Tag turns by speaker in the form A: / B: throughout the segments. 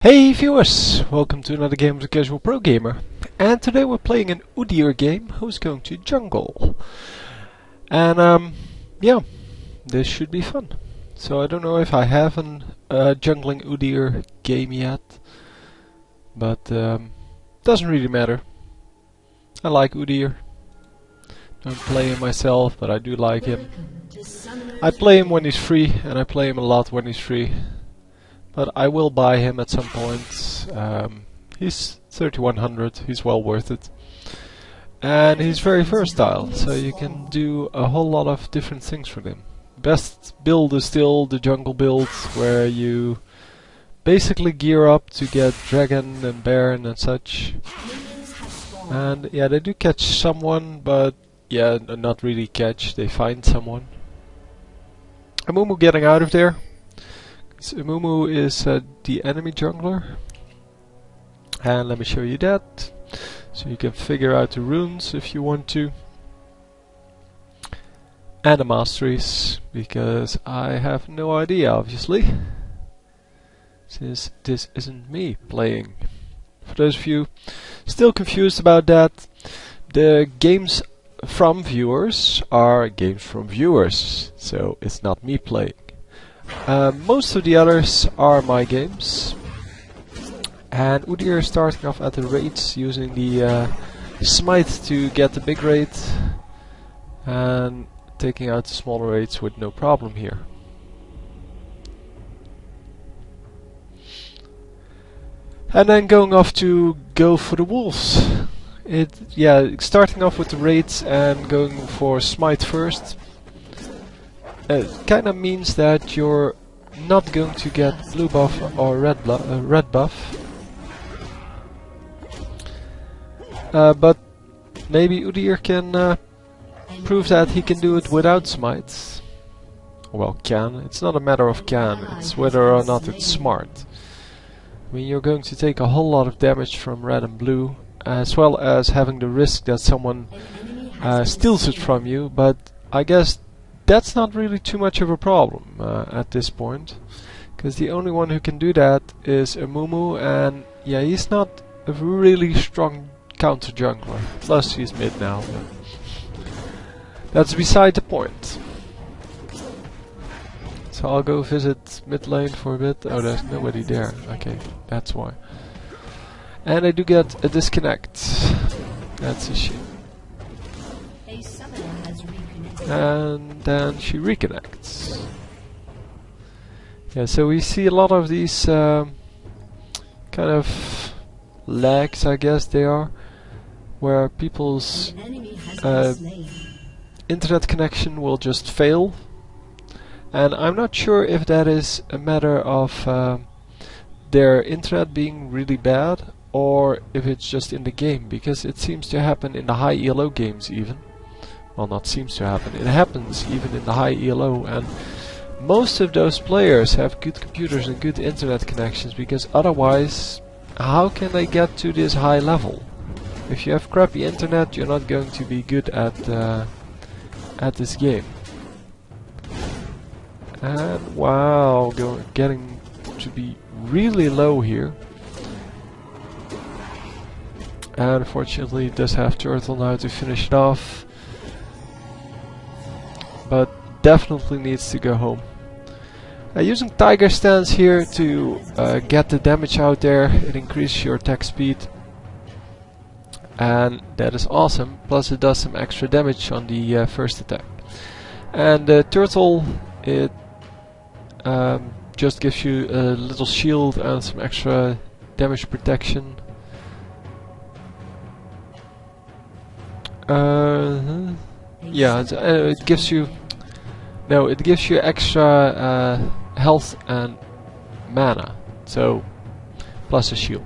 A: Hey viewers, welcome to another game of the Casual Pro Gamer. And today we're playing an Udyr game who's going to jungle. And yeah, this should be fun. So I don't know if I have an jungling Udyr game yet, but doesn't really matter. I like Udyr. Don't play him myself, but I do like him. I play him when he's free, and I play him a lot when he's free. But I will buy him at some point. He's 3100, he's well worth it. And he's very versatile, so you can do a whole lot of different things with him. Best build is still the jungle build, where you basically gear up to get dragon and baron and such. And yeah, they do catch someone, but yeah, not really catch, they find someone. Amumu getting out of there. Amumu is the enemy jungler, and let me show you that, so you can figure out the runes if you want to, and the masteries, because I have no idea obviously, since this isn't me playing. For those of you still confused about that, the games from viewers are games from viewers, so it's not me playing. Most of the others are my games, and Udyr is starting off at the raids using the smite to get the big raid and taking out the smaller raids with no problem here. And then going off to go for the wolves. Starting off with the raids and going for smite first. Kinda means that you're not going to get blue buff or red buff. But maybe Udyr can prove that he can do it without smites. Well, can. It's not a matter of can, it's whether or not it's smart. I mean, you're going to take a whole lot of damage from red and blue, as well as having the risk that someone steals it from you, but I guess that's not really too much of a problem at this point, because the only one who can do that is Amumu, and yeah, he's not a really strong counter jungler, plus he's mid now, but that's beside the point. So I'll go visit mid lane for a bit. Oh, there's nobody there, okay, that's why. And I do get a disconnect, that's a shame. And then she reconnects. Yeah, so we see a lot of these kind of lags, I guess they are, where people's internet connection will just fail. And I'm not sure if that is a matter of their internet being really bad, or if it's just in the game, because it seems to happen in the high ELO games even. Well, not seems to happen, it happens even in the high ELO, and most of those players have good computers and good internet connections, because otherwise how can they get to this high level? If you have crappy internet, you're not going to be good at this game. And wow, getting to be really low here. And unfortunately it does have turtle now to finish it off, but definitely needs to go home. Using tiger stance here to get the damage out there, it increases your attack speed, and that is awesome, plus it does some extra damage on the first attack. And the turtle, it just gives you a little shield and some extra damage protection. Yeah, it gives you... No, it gives you extra health and mana, so plus a shield.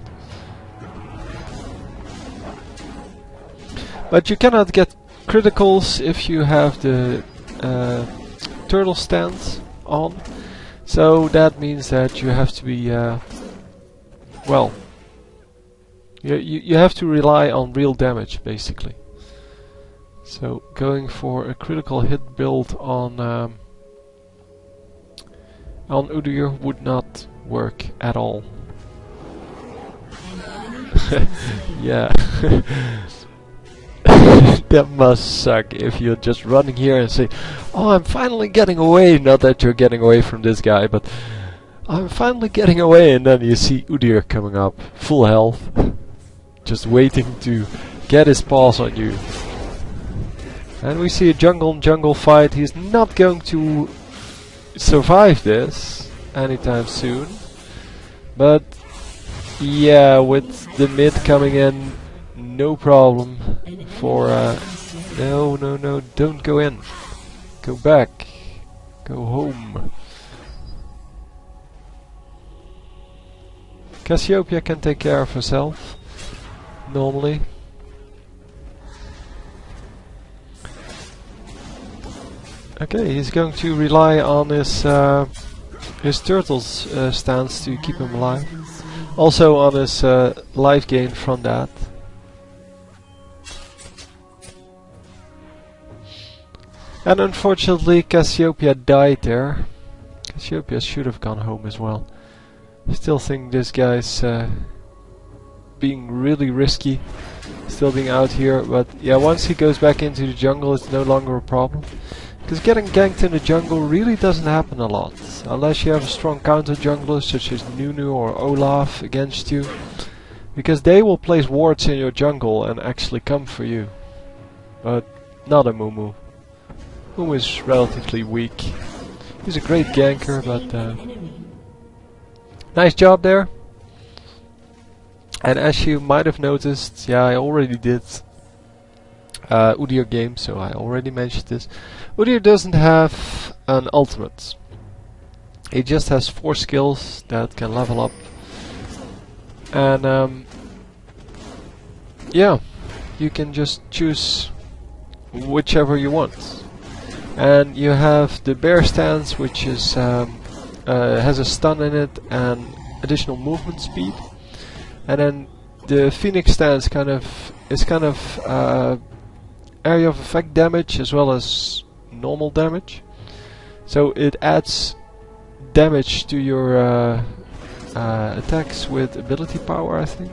A: But you cannot get criticals if you have the turtle stance on, so that means that you have to be well, you have to rely on real damage basically. So going for a critical hit build on Udyr would not work at all. Yeah. That must suck if you're just running here and say, "Oh, I'm finally getting away." Not that you're getting away from this guy, but I'm finally getting away, and then you see Udyr coming up, full health, just waiting to get his paws on you. And we see a jungle fight. He's not going to survive this anytime soon. But yeah, with the mid coming in, no problem for... no, don't go in. Go back. Go home. Cassiopeia can take care of herself, normally. Okay, he's going to rely on his turtle's stance to keep him alive. Also on his life gain from that. And unfortunately Cassiopeia died there. Cassiopeia should have gone home as well. I still think this guy's being really risky, still being out here, but yeah, once he goes back into the jungle it's no longer a problem. Because getting ganked in the jungle really doesn't happen a lot, unless you have a strong counter jungler such as Nunu or Olaf against you, because they will place wards in your jungle and actually come for you. But not a Mumu. Mumu is relatively weak. He's a great ganker, but nice job there. And as you might have noticed, yeah, I already did Udyr game, so I already mentioned this. Udyr doesn't have an ultimate. He just has 4 skills that can level up. And yeah, you can just choose whichever you want. And you have the bear stance, which is has a stun in it and additional movement speed. And then the Phoenix stance is kind of area of effect damage as well as normal damage. So it adds damage to your attacks with ability power, I think.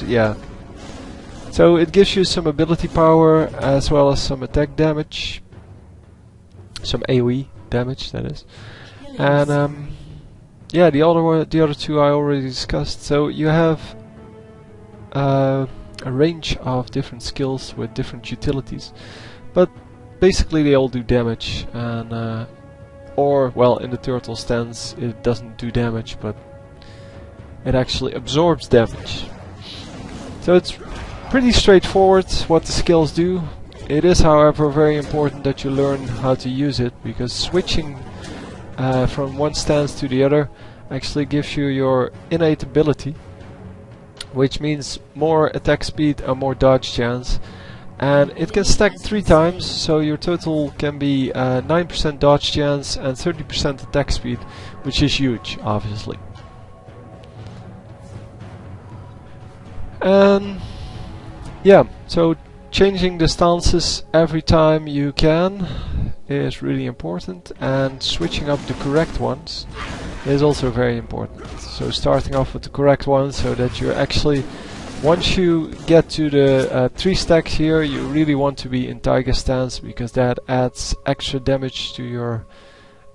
A: Yeah. So it gives you some ability power as well as some attack damage. Some AoE damage, that is. And yeah, the other two I already discussed. So you have a range of different skills with different utilities, but basically they all do damage. And or well, in the turtle stance, it doesn't do damage, but it actually absorbs damage. So it's pretty straightforward what the skills do. It is, however, very important that you learn how to use it, because switching from one stance to the other actually gives you your innate ability, which means more attack speed and more dodge chance. And it can stack 3 times, so your total can be 9% dodge chance and 30% attack speed, which is huge, obviously. And yeah, so changing the stances every time you can is really important, and switching up the correct ones is also very important. So starting off with the correct ones, so that you're actually, once you get to the 3 stacks here, you really want to be in Tiger stance, because that adds extra damage to your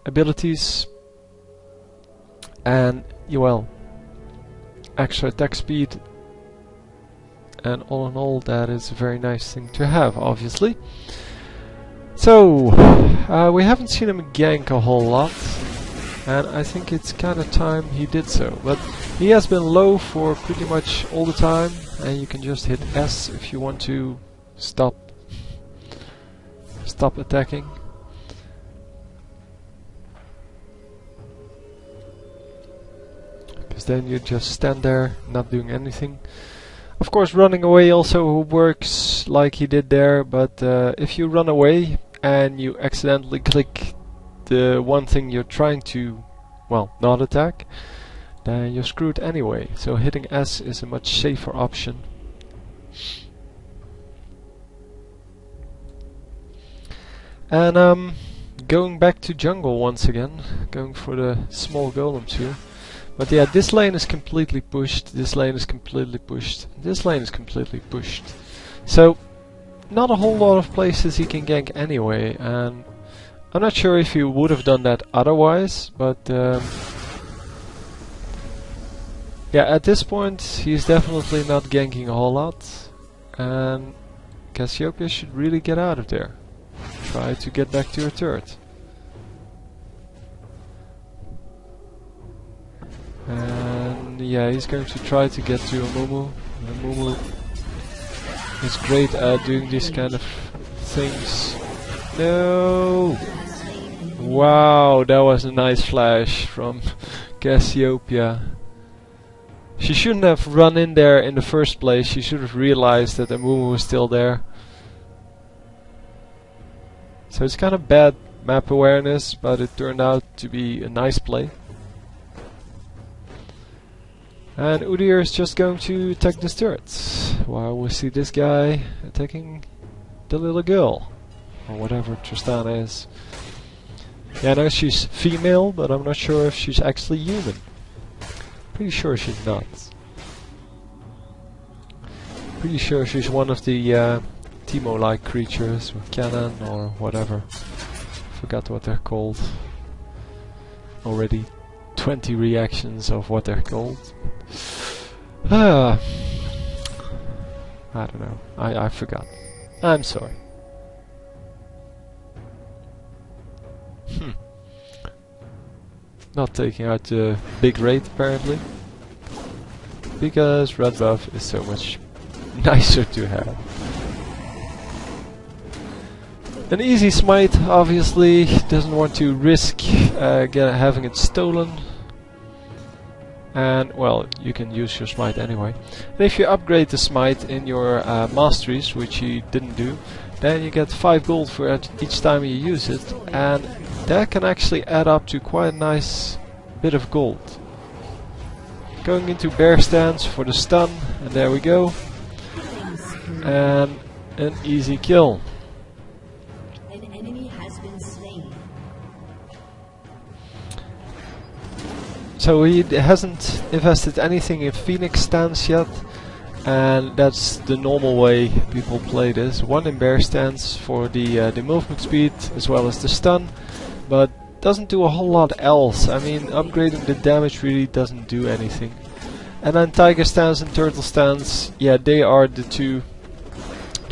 A: abilities and well, extra attack speed. And all in all, that is a very nice thing to have, obviously. So, we haven't seen him gank a whole lot, and I think it's kind of time he did so. But he has been low for pretty much all the time, and you can just hit S if you want to stop attacking. Because then you just stand there, not doing anything. Of course, running away also works like he did there, but if you run away and you accidentally click the one thing you're trying to, well, not attack, then you're screwed anyway. So hitting S is a much safer option. And going back to jungle once again, going for the small golems here. But yeah, this lane is completely pushed, this lane is completely pushed, this lane is completely pushed. So, not a whole lot of places he can gank anyway, and I'm not sure if he would have done that otherwise, but yeah, at this point he's definitely not ganking a whole lot, and Cassiopeia should really get out of there. Try to get back to her turret. And yeah, he's going to try to get to Amumu. Amumu is great at doing these kind of things. No! Wow, that was a nice flash from Cassiopeia. She shouldn't have run in there in the first place. She should have realized that Amumu was still there. So it's kind of bad map awareness, but it turned out to be a nice play. And Udyr is just going to attack this turret, while we see this guy attacking the little girl, or whatever Tristana is. Yeah, I know she's female, but I'm not sure if she's actually human. Pretty sure she's not. Pretty sure she's one of the Teemo-like creatures, or cannon, or whatever. Forgot what they're called. Already 20 reactions of what they're called. I don't know. I forgot. I'm sorry. Not taking out the big raid apparently. Because red buff is so much nicer to have. An easy smite obviously doesn't want to risk having it stolen. And well, you can use your smite anyway. And if you upgrade the smite in your masteries, which you didn't do, then you get 5 gold for each time you use it, and that can actually add up to quite a nice bit of gold. Going into bear stance for the stun, and there we go. And an easy kill.
B: An enemy has been slain.
A: So he hasn't invested anything in Phoenix stance yet, and that's the normal way people play this. One in bear stance for the movement speed as well as the stun, but doesn't do a whole lot else. I mean, upgrading the damage really doesn't do anything. And then tiger stance and turtle stance, yeah, they are the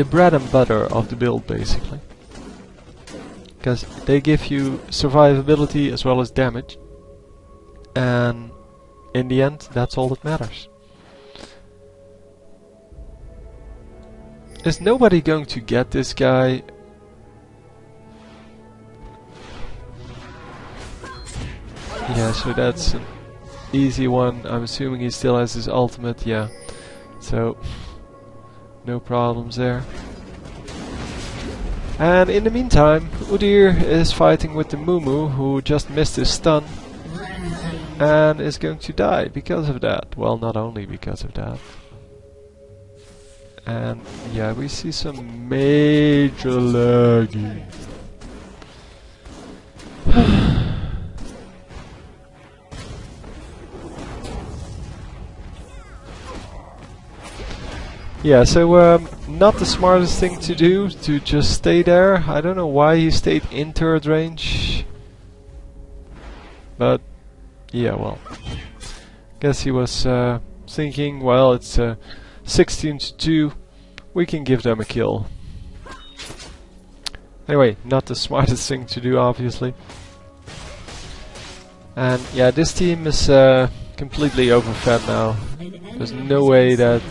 A: bread and butter of the build basically, because they give you survivability as well as damage. And in the end, that's all that matters. Is nobody going to get this guy? Yeah, so that's an easy one. I'm assuming he still has his ultimate, yeah. So, no problems there. And in the meantime, Udyr is fighting with the Mumu, who just missed his stun. And is going to die because of that. Well, not only because of that. And yeah, we see some major lagging. Yeah, so not the smartest thing to do, to just stay there. I don't know why he stayed in turret range. But yeah, well, guess he was thinking, well, it's 16 to 2, we can give them a kill. Anyway, not the smartest thing to do, obviously. And yeah, this team is completely overfed now. There's no way that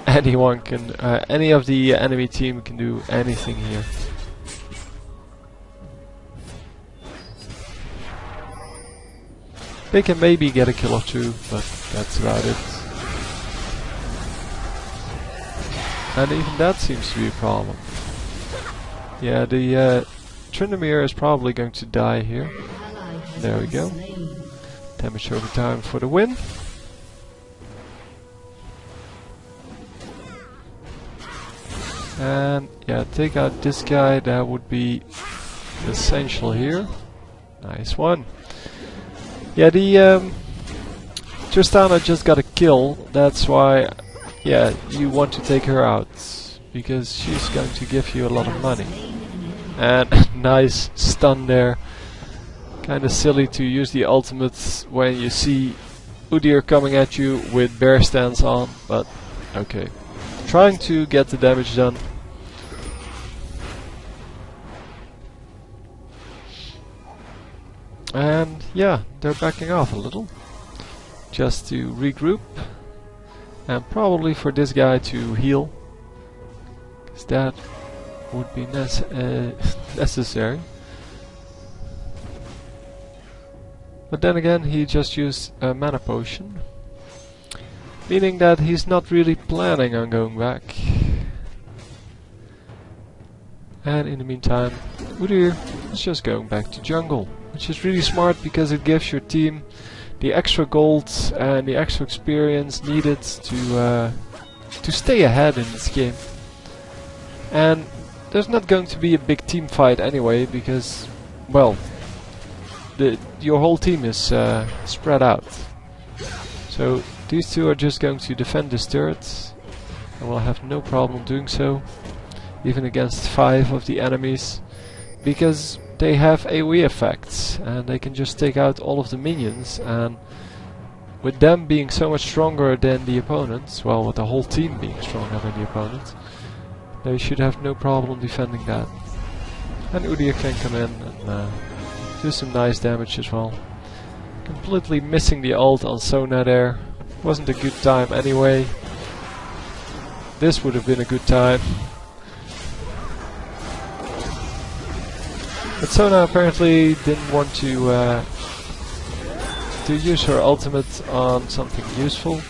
A: anyone can, any of the enemy team can do anything here. They can maybe get a kill or two, but that's about it. And even that seems to be a problem. Yeah, the Tryndamere is probably going to die here. There we go. Damage over time for the win. And yeah, take out this guy, that would be essential here. Nice one. Yeah, the Tristana just got a kill, that's why, yeah, you want to take her out. Because she's going to give you a lot of money. And nice stun there. Kinda silly to use the ultimates when you see Udyr coming at you with bear stance on, but okay. Trying to get the damage done. And yeah, they're backing off a little. Just to regroup. And probably for this guy to heal. Because that would be necessary. But then again, he just used a mana potion. Meaning that he's not really planning on going back. And in the meantime, Udyr is just going back to jungle. Which is really smart because it gives your team the extra gold and the extra experience needed to stay ahead in this game. And there's not going to be a big team fight anyway because, well, your whole team is spread out. So these two are just going to defend this turret and will have no problem doing so, even against 5 of the enemies, because they have AoE effects and they can just take out all of the minions, and with them being so much stronger than the opponents, well, with the whole team being stronger than the opponents, they should have no problem defending that. And Udyr can come in and do some nice damage as well. Completely missing the ult on Sona there. Wasn't a good time anyway. This would have been a good time. But Sona apparently didn't want to use her ultimate on something useful.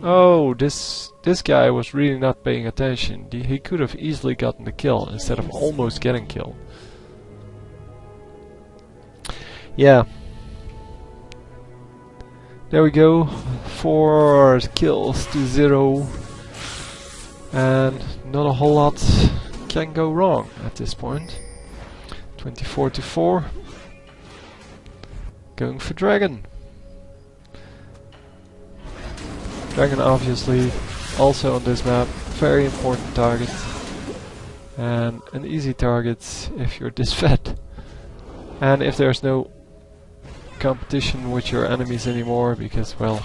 A: Oh, this guy was really not paying attention. He could have easily gotten the kill instead of almost getting killed. Yeah. There we go. 4 kills to 0. And not a whole lot can go wrong at this point. 24 to 4. Going for Dragon. Dragon obviously also on this map. Very important target. And an easy target if you're this fed. And if there's no competition with your enemies anymore, because, well,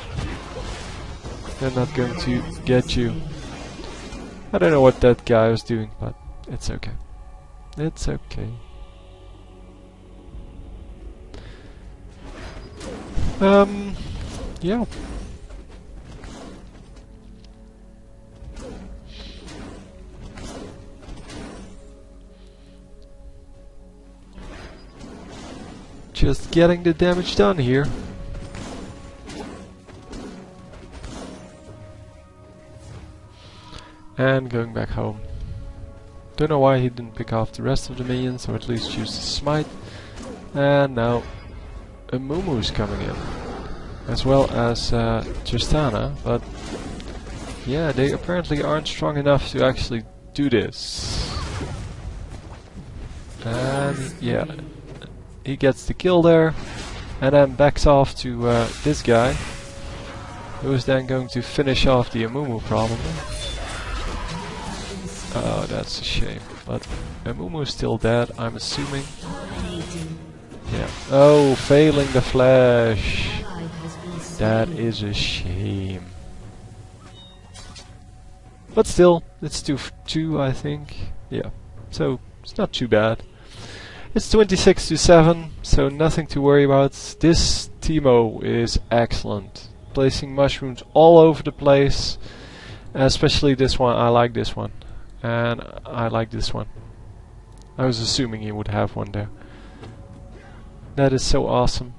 A: they're not going to get you. I don't know what that guy was doing, but it's okay. It's okay. Yeah. Just getting the damage done here. And going back home. Don't know why he didn't pick off the rest of the minions, or at least use the smite. And now a Mumu's coming in. As well as Tristana, but yeah, they apparently aren't strong enough to actually do this. And yeah, he gets the kill there, and then backs off to this guy, who is then going to finish off the Amumu probably. Oh, that's a shame, but Amumu is still dead, I'm assuming. Yeah. Oh, failing the flash. That is a shame. But still, it's 2-2, I think. Yeah, so it's not too bad. It's 26 to 7, so nothing to worry about. This Teemo is excellent. Placing mushrooms all over the place. Especially this one, I like this one. And I like this one. I was assuming you would have one there. That is so awesome.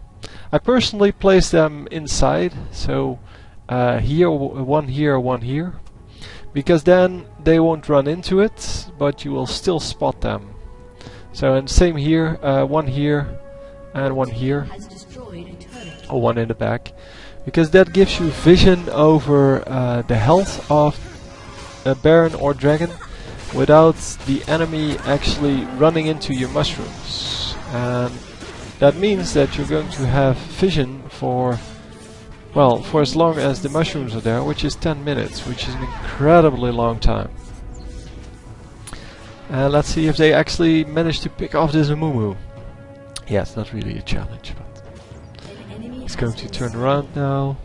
A: I personally place them inside, so here, one here, one here. Because then they won't run into it, but you will still spot them. So, and same here, one here and one here, or one in the back, because that gives you vision over the health of a Baron or Dragon without the enemy actually running into your mushrooms. And that means that you're going to have vision for Well, for as long as the mushrooms are there, which is 10 minutes, which is an incredibly long time. Let's see if they actually manage to pick off this Amumu. Yeah, it's not really a challenge, but he's going to turn around now.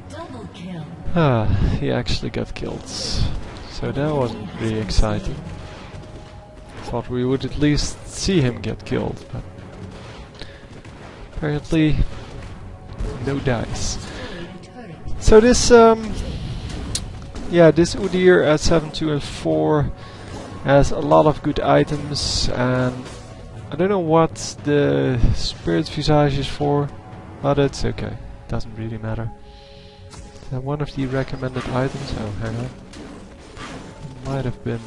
B: Double kill.
A: Ah, he actually got killed. So that wasn't really exciting. Thought we would at least see him get killed, but apparently no dice. So this this Udyr at 7, 2 and 4 has a lot of good items, and I don't know what the Spirit Visage is for, but it's okay, doesn't really matter. One of the recommended items, oh hang on, it might have been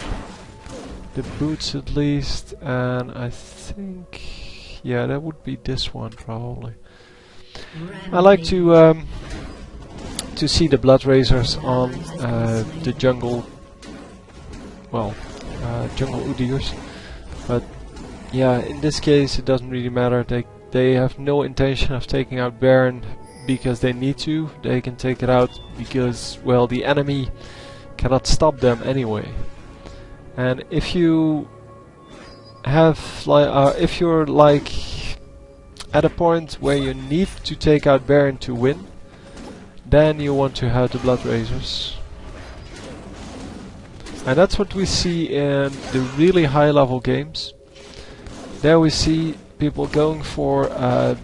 A: the boots at least, and I think, yeah, that would be this one probably. I like to see the blood razors on the jungle, well, jungle Udyrs, but yeah, in this case it doesn't really matter. They have no intention of taking out Baron because they need to. They can take it out because, well, the enemy cannot stop them anyway. And if you have if you're like at a point where you need to take out Baron to win, then you want to have the blood razors. And that's what we see in the really high level games. There we see people going for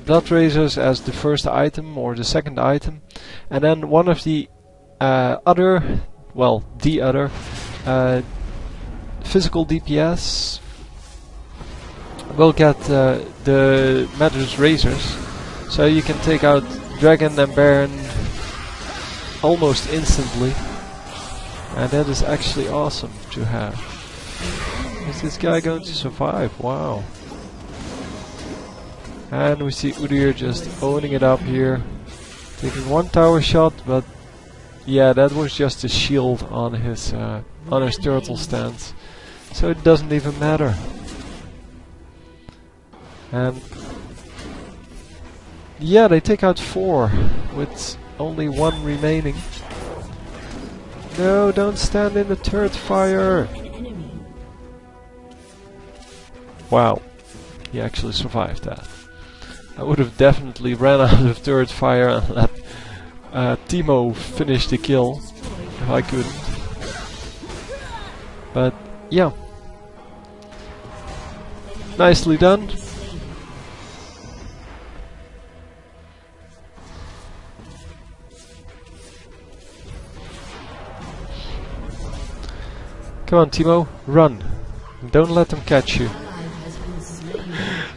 A: blood razors as the first item or the second item, and then one of the other physical DPS will get the Madras razors, so you can take out Dragon and Baron almost instantly, and that is actually awesome to have. Is this guy going to survive? Wow. And we see Udyr just owning it up here, taking one tower shot, but yeah, that was just a shield on his turtle stance, so it doesn't even matter. And yeah, they take out 4 with only 1 remaining. No, don't stand in the turret fire! Wow, he actually survived that. I would have definitely ran out of turret fire and let Timo finish the kill if I couldn't. But yeah, nicely done. Come on, Timo, run! Don't let them catch you.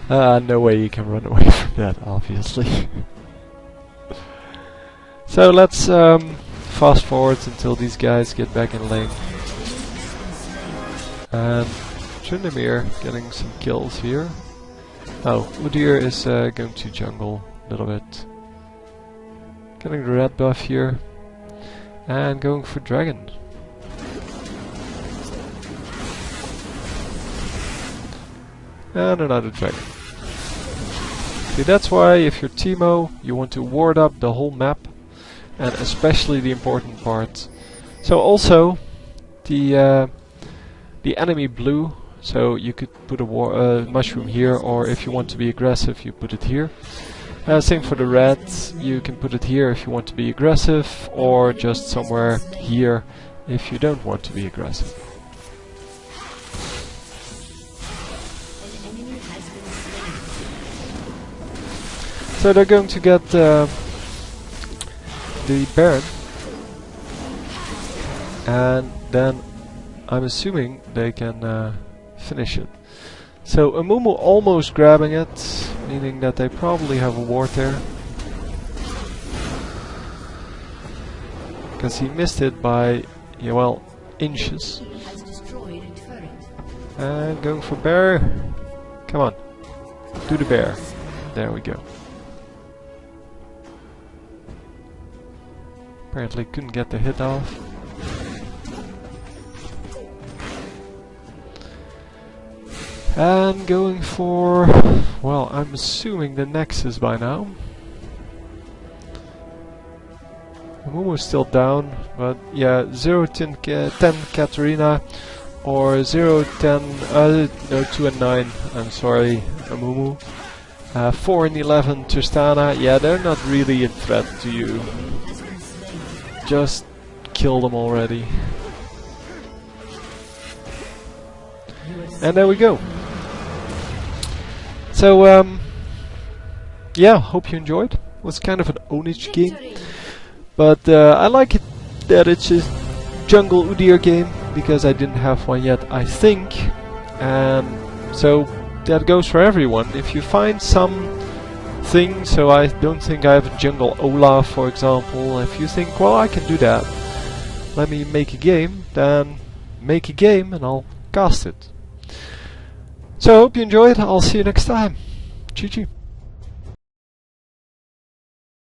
A: No way you can run away from that, obviously. So let's fast forward until these guys get back in lane. And Tryndamere getting some kills here. Oh, Udyr is going to jungle a little bit. Getting the red buff here. And going for Dragon. And another Dragon. See, that's why if you're Timo, you want to ward up the whole map, and especially the important parts. So also, the enemy blue, so you could put a mushroom here, or if you want to be aggressive, you put it here. Same for the red, you can put it here if you want to be aggressive, or just somewhere here if you don't want to be aggressive. So they're going to get the Baron, and then I'm assuming they can finish it. So Amumu almost grabbing it, meaning that they probably have a ward there. Because he missed it by, yeah, well, inches. And going for bear. Come on, do the bear. There we go. Apparently couldn't get the hit off. And going for, well, I'm assuming the Nexus by now. Mumu's still down, but yeah, 0-10 Katarina or 0-10, no, 2 and 9, I'm sorry, Mumu. 4 and 11 Tristana, yeah, they're not really a threat to you. Just kill them already. And there we go. So, yeah, hope you enjoyed. It was kind of an ownage game. But I like it that it's a jungle Udyr game, because I didn't have one yet, I think. And so that goes for everyone. If you find something, so I don't think I have a jungle Olaf, for example. If you think, well, I can do that, let me make a game, then make a game and I'll cast it. So I hope you enjoyed. I'll see you next time. GG.